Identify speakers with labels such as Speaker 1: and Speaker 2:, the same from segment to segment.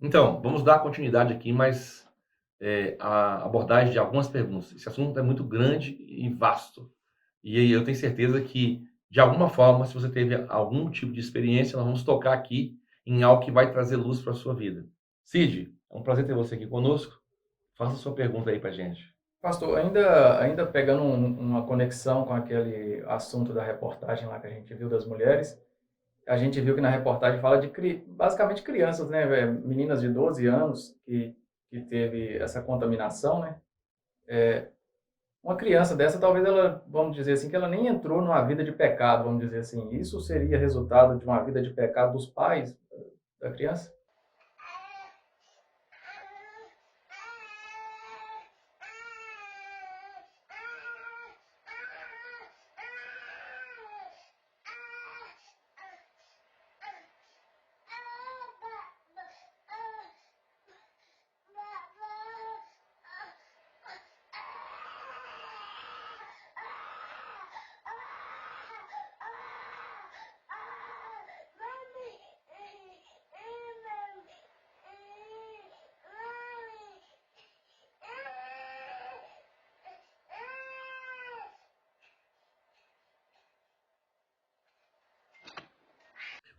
Speaker 1: Então, vamos dar continuidade aqui, mas a abordagem de algumas perguntas. Esse assunto é muito grande e vasto. E aí eu tenho certeza que, de alguma forma, se você teve algum tipo de experiência, nós vamos tocar aqui em algo que vai trazer luz para a sua vida. Cid, é um prazer ter você aqui conosco. Faça sua pergunta aí para gente.
Speaker 2: Pastor, ainda pegando uma conexão com aquele assunto da reportagem lá que a gente viu das mulheres, a gente viu que na reportagem fala de basicamente crianças, né, meninas de 12 anos que teve essa contaminação, né? Uma criança dessa, talvez ela, vamos dizer assim, que ela nem entrou numa vida de pecado, vamos dizer assim. Isso seria resultado de uma vida de pecado dos pais da criança?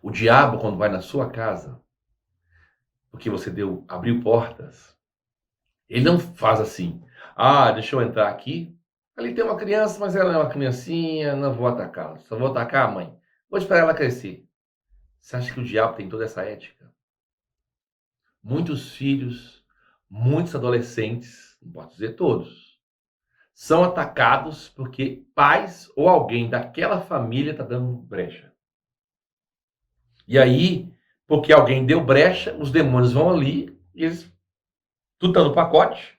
Speaker 1: O diabo, quando vai na sua casa, porque você abriu portas, ele não faz assim. Ah, deixa eu entrar aqui. Ali tem uma criança, mas ela é uma criancinha, não vou atacá-la. Só vou atacar a mãe. Vou esperar ela crescer. Você acha que o diabo tem toda essa ética? Muitos filhos, muitos adolescentes, não posso dizer todos, são atacados porque pais ou alguém daquela família está dando brecha. E aí, porque alguém deu brecha, os demônios vão ali e eles, tudo está no pacote,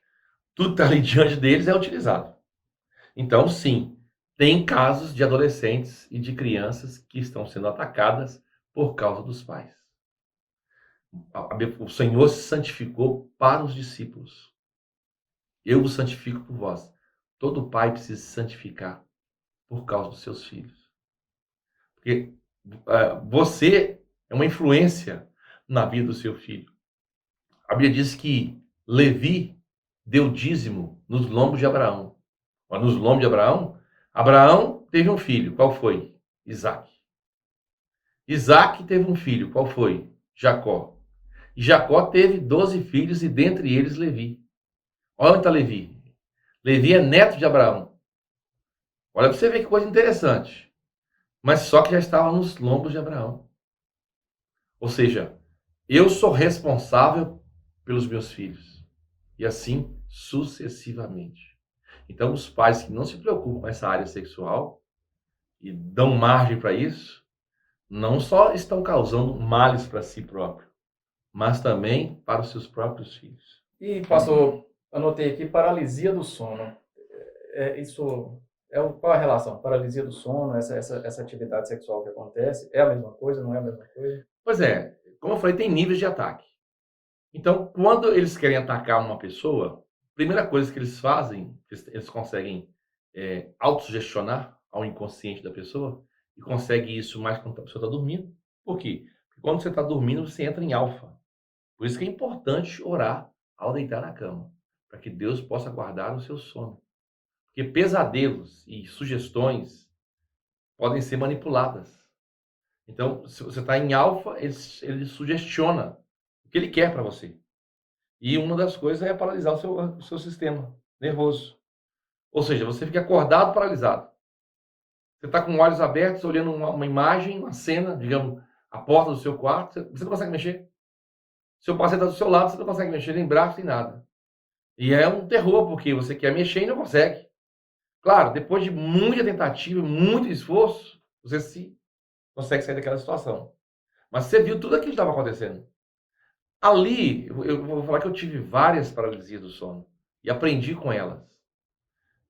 Speaker 1: tudo está ali diante deles, é utilizado. Então, sim, tem casos de adolescentes e de crianças que estão sendo atacadas por causa dos pais. O Senhor se santificou para os discípulos. Eu vos santifico por vós. Todo pai precisa se santificar por causa dos seus filhos. Porque você é uma influência na vida do seu filho. A Bíblia diz que Levi deu dízimo nos lombos de Abraão. Mas nos lombos de Abraão, Abraão teve um filho. Qual foi? Isaac. Isaac teve um filho. Qual foi? Jacó. E Jacó teve 12 filhos e dentre eles Levi. Olha onde está Levi. Levi é neto de Abraão. Olha para você ver que coisa interessante. Mas só que já estava nos lombos de Abraão. Ou seja, eu sou responsável pelos meus filhos. E assim sucessivamente. Então, os pais que não se preocupam com essa área sexual e dão margem para isso, não só estão causando males para si próprio, mas também para os seus próprios filhos.
Speaker 2: E, pastor, anotei aqui paralisia do sono. Isso qual a relação? Paralisia do sono, essa atividade sexual que acontece, é a mesma coisa, não é a mesma coisa?
Speaker 1: Pois é, como eu falei, tem níveis de ataque. Então, quando eles querem atacar uma pessoa, a primeira coisa que eles fazem, eles conseguem autossugestionar ao inconsciente da pessoa, e consegue isso mais quando a pessoa está dormindo. Por quê? Porque quando você está dormindo, você entra em alfa. Por isso que é importante orar ao deitar na cama, para que Deus possa guardar o seu sono. Porque pesadelos e sugestões podem ser manipuladas. Então, se você está em alfa, ele sugestiona o que ele quer para você. E uma das coisas é paralisar o seu sistema nervoso. Ou seja, você fica acordado, paralisado. Você está com olhos abertos, olhando uma imagem, uma cena, digamos, a porta do seu quarto, você não consegue mexer. Seu parceiro está do seu lado, você não consegue mexer nem braço, nem nada. E é um terror, porque você quer mexer e não consegue. Claro, depois de muita tentativa, muito esforço, você se consegue sair daquela situação. Mas você viu tudo aquilo que estava acontecendo. Ali, eu vou falar que eu tive várias paralisias do sono e aprendi com elas.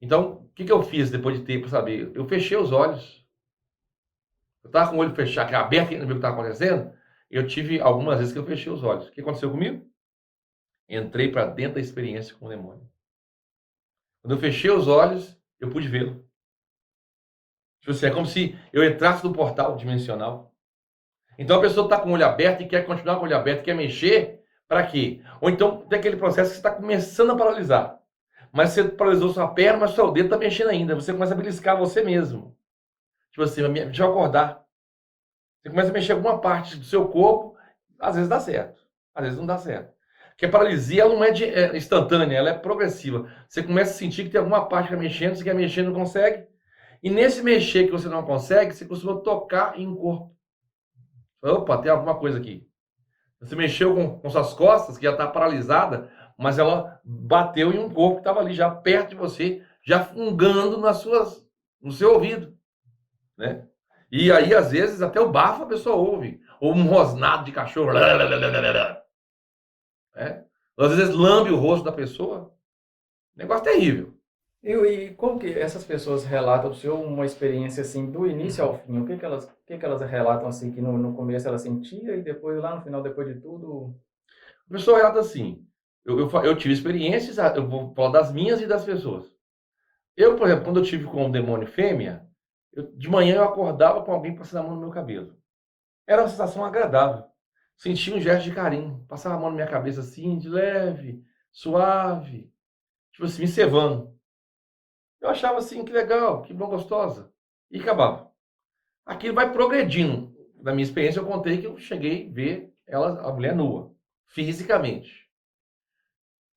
Speaker 1: Então, o que que eu fiz depois de ter para saber? Eu fechei os olhos. Eu estava com o olho fechado, aberto, querendo ver o que estava acontecendo. Eu tive algumas vezes que eu fechei os olhos. O que aconteceu comigo? Entrei para dentro da experiência com o demônio. Quando eu fechei os olhos, eu pude vê-lo. Tipo assim, é como se eu entrasse no portal dimensional. Então a pessoa está com o olho aberto e quer continuar com o olho aberto, quer mexer, Para quê? Ou então tem aquele processo que você está começando a paralisar. Mas você paralisou sua perna, mas seu dedo está mexendo ainda. Você começa a beliscar você mesmo. Tipo assim, deixa eu acordar. Você começa a mexer alguma parte do seu corpo, às vezes dá certo, às vezes não dá certo. Porque a paralisia ela não é instantânea, ela é progressiva. Você começa a sentir que tem alguma parte que está mexendo, você quer mexer, não consegue. E nesse mexer que você não consegue, você costuma tocar em um corpo. Opa, tem alguma coisa aqui. Você mexeu com suas costas, que já está paralisada, mas ela bateu em um corpo que estava ali já perto de você, já fungando no seu ouvido, né? E aí, às vezes, até o bafo a pessoa ouve. Ou um rosnado de cachorro. Né? Às vezes lambe o rosto da pessoa. Negócio terrível.
Speaker 2: E como que essas pessoas relatam o senhor uma experiência assim do início ao fim? O que que elas relatam assim que no começo ela sentia e depois lá no final, depois de tudo?
Speaker 1: A pessoa relata assim. Eu tive experiências, eu vou falar das minhas e das pessoas. Eu, por exemplo, quando eu tive com um demônio fêmea, de manhã eu acordava com alguém passando a mão no meu cabelo. Era uma sensação agradável. Sentia um gesto de carinho. Passava a mão na minha cabeça assim, de leve, suave. Tipo assim, me cevando. Eu achava assim, que legal, que bom, gostosa. E acabava. Aquilo vai progredindo. Na minha experiência, eu contei que eu cheguei a ver ela, a mulher nua, fisicamente.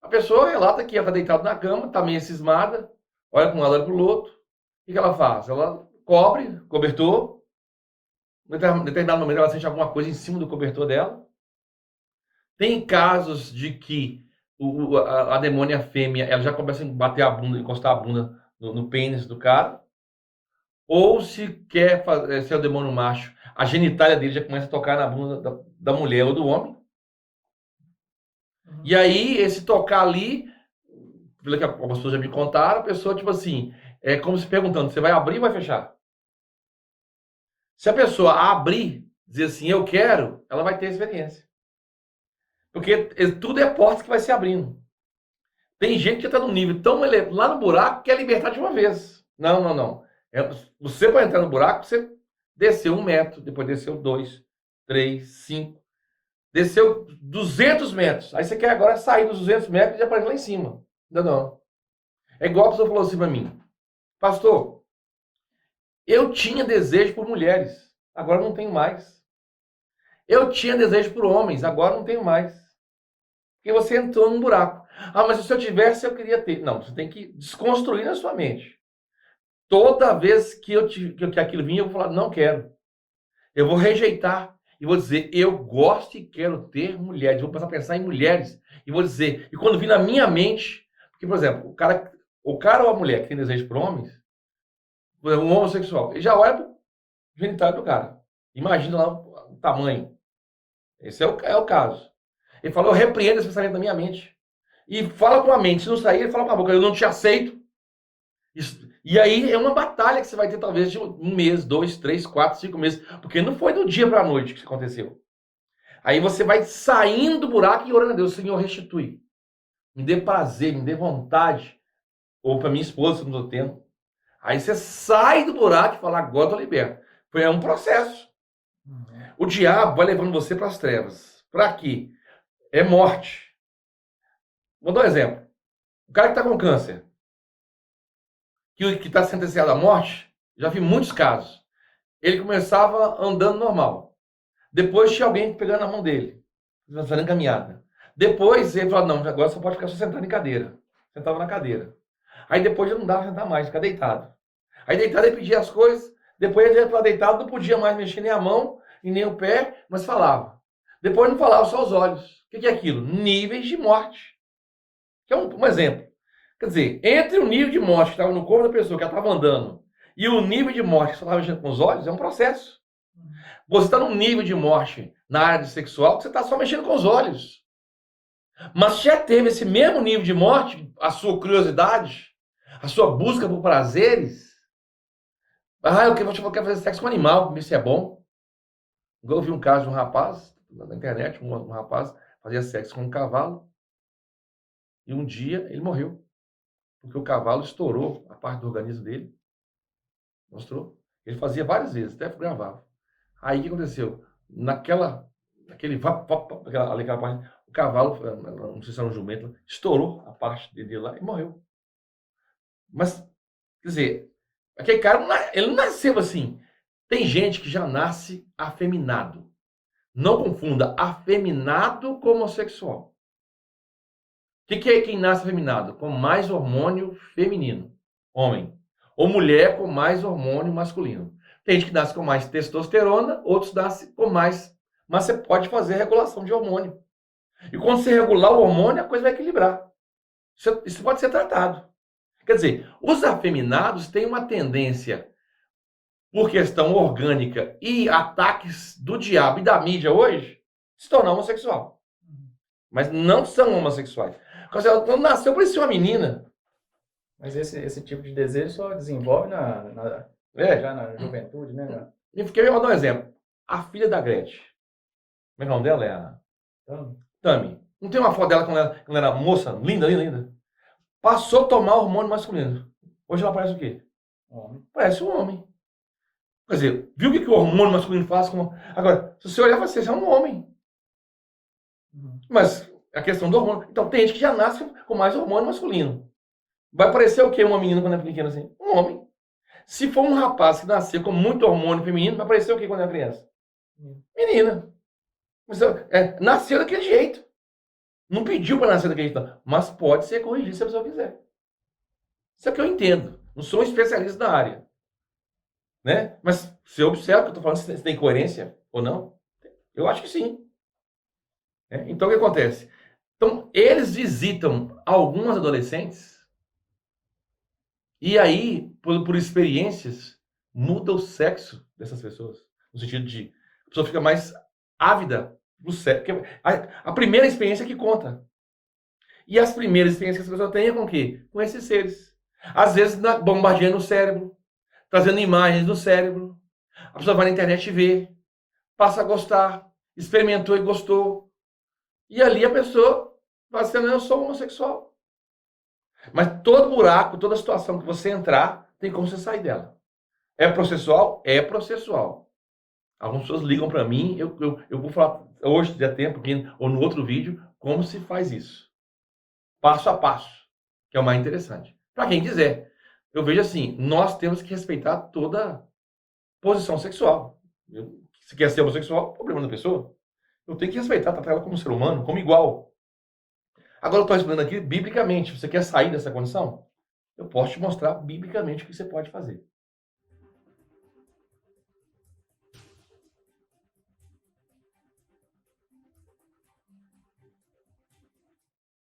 Speaker 1: A pessoa relata que ela está deitada na cama, está meio cismada, olha para um lado, olha para o outro. O que ela faz? Ela cobre, cobertor. Em determinado momento, ela sente alguma coisa em cima do cobertor dela. Tem casos de que a demônia fêmea ela já começa a bater a bunda, encostar a bunda no pênis do cara. Ou se quer ser o demônio macho, a genitália dele já começa a tocar na bunda da mulher ou do homem. E aí, esse tocar ali, pelo que algumas pessoas já me contaram, a pessoa, tipo assim, é como se perguntando, você vai abrir ou vai fechar? Se a pessoa abrir, dizer assim, eu quero, ela vai ter experiência. Porque tudo é porta que vai se abrindo. Tem gente que está num nível tão elevado, lá no buraco, que quer libertar de uma vez. Não, não, não. Você vai entrar no buraco, você desceu 1 metro, depois desceu 2, 3, 5, desceu 200 metros. Aí você quer agora sair dos 200 metros e aparecer lá em cima. Não, não. É igual a pessoa falou assim para mim, pastor, eu tinha desejo por mulheres, agora não tenho mais. Eu tinha desejo por homens, agora não tenho mais. Porque você entrou num buraco. Ah, mas se eu tivesse, eu queria ter. Não, você tem que desconstruir na sua mente. Toda vez que aquilo vinha, eu vou falar, não quero. Eu vou rejeitar. E vou dizer, eu gosto e quero ter mulheres. Vou passar a pensar em mulheres. E vou dizer, e quando vir na minha mente, porque, por exemplo, o cara ou a mulher que tem desejo por homens, um homossexual, ele já olha para o genitário do cara. Imagina lá o tamanho. Esse é o caso. Ele falou, eu repreendo esse pensamento da minha mente. E fala com a mente. Se não sair, ele fala com a boca, eu não te aceito. E aí é uma batalha que você vai ter talvez de 1 mês, 2, 3, 4, 5 meses. Porque não foi do dia para a noite que isso aconteceu. Aí você vai saindo do buraco e orando a Deus, Senhor, restitui. Me dê prazer, me dê vontade. Ou para minha esposa, se eu não estou tendo. Aí você sai do buraco e fala, agora eu tô liberto. É um processo. O diabo vai levando você para as trevas. Para quê? É morte. Vou dar um exemplo. O cara que está com câncer, que está sentenciado à morte, já vi muitos casos. Ele começava andando normal. Depois tinha alguém pegando a mão dele, fazendo caminhada. Depois ele falou, não, agora só pode ficar só sentado em cadeira. Sentava na cadeira. Aí depois já não dava pra sentar mais, ficar deitado. Aí deitado ele pedia as coisas, depois ele estava deitado, não podia mais mexer nem a mão e nem o pé, mas falava. Depois não falava, só os olhos. O que é aquilo? Níveis de morte. Que é um exemplo. Quer dizer, entre o nível de morte que estava no corpo da pessoa, que ela estava andando, e o nível de morte que só estava mexendo com os olhos, é um processo. Você está num nível de morte na área sexual que você está só mexendo com os olhos. Mas já teve esse mesmo nível de morte, a sua curiosidade, a sua busca por prazeres. Ah, eu quero fazer sexo com animal, ver se é bom. Eu vi um caso de um rapaz, na internet, um rapaz fazia sexo com um cavalo, e um dia ele morreu. Porque o cavalo estourou a parte do organismo dele. Mostrou. Ele fazia várias vezes, até gravava. Aí o que aconteceu? Naquela parte, O cavalo, não sei se era um jumento, estourou a parte dele lá e morreu. Mas, quer dizer, aquele cara, ele não nasceu assim. Tem gente que já nasce afeminado. Não confunda afeminado com homossexual. O que é quem nasce afeminado? Com mais hormônio feminino, homem. Ou mulher com mais hormônio masculino. Tem gente que nasce com mais testosterona, outros nascem com mais. Mas você pode fazer regulação de hormônio. E quando você regular o hormônio, a coisa vai equilibrar. Isso pode ser tratado. Quer dizer, os afeminados têm uma tendência, por questão orgânica e ataques do diabo e da mídia hoje, se tornar homossexual. Mas não são homossexuais. Quando nasceu, parecia uma menina.
Speaker 2: Mas esse tipo de desejo só desenvolve já na juventude, né?
Speaker 1: E eu vou dar um exemplo. A filha da Gretchen. Como é que é o nome dela? É a Tami. Não tem uma foto dela quando ela era moça? Linda, linda, linda. Passou a tomar hormônio masculino. Hoje ela parece o quê?
Speaker 2: Homem.
Speaker 1: Parece um homem. Quer dizer, viu o que o hormônio masculino faz? Agora, se você olhar, você é um homem. Mas a questão do hormônio. Então, tem gente que já nasce com mais hormônio masculino. Vai parecer o quê uma menina quando é pequena assim? Um homem. Se for um rapaz que nasceu com muito hormônio feminino, vai parecer o quê quando é criança? Menina. Nasceu daquele jeito. Não pediu para nascer daquele jeito, mas pode ser corrigido se a pessoa quiser. Isso é o que eu entendo. Não sou um especialista da área. Né? Mas você observa que eu estou falando se tem coerência ou não? Eu acho que sim. Então, o que acontece? Então, eles visitam algumas adolescentes e aí, por experiências, muda o sexo dessas pessoas. No sentido de, a pessoa fica mais ávida do sexo. A primeira experiência que conta. E as primeiras experiências que as pessoas têm é com o quê? Com esses seres. Às vezes, bombardeando o cérebro, trazendo imagens do cérebro. A pessoa vai na internet e vê, passa a gostar, experimentou e gostou. E ali a pessoa vai dizendo, eu sou homossexual. Mas todo buraco, toda situação que você entrar, tem como você sair dela. É processual? É processual. Algumas pessoas ligam para mim, eu vou falar hoje, se der tempo, ou no outro vídeo, como se faz isso. Passo a passo, que é o mais interessante. Para quem quiser. Eu vejo assim, nós temos que respeitar toda posição sexual. Se quer ser homossexual, problema da pessoa. Eu tenho que respeitar, tratar ela como ser humano, como igual. Agora eu estou respondendo aqui biblicamente. Você quer sair dessa condição? Eu posso te mostrar biblicamente o que você pode fazer.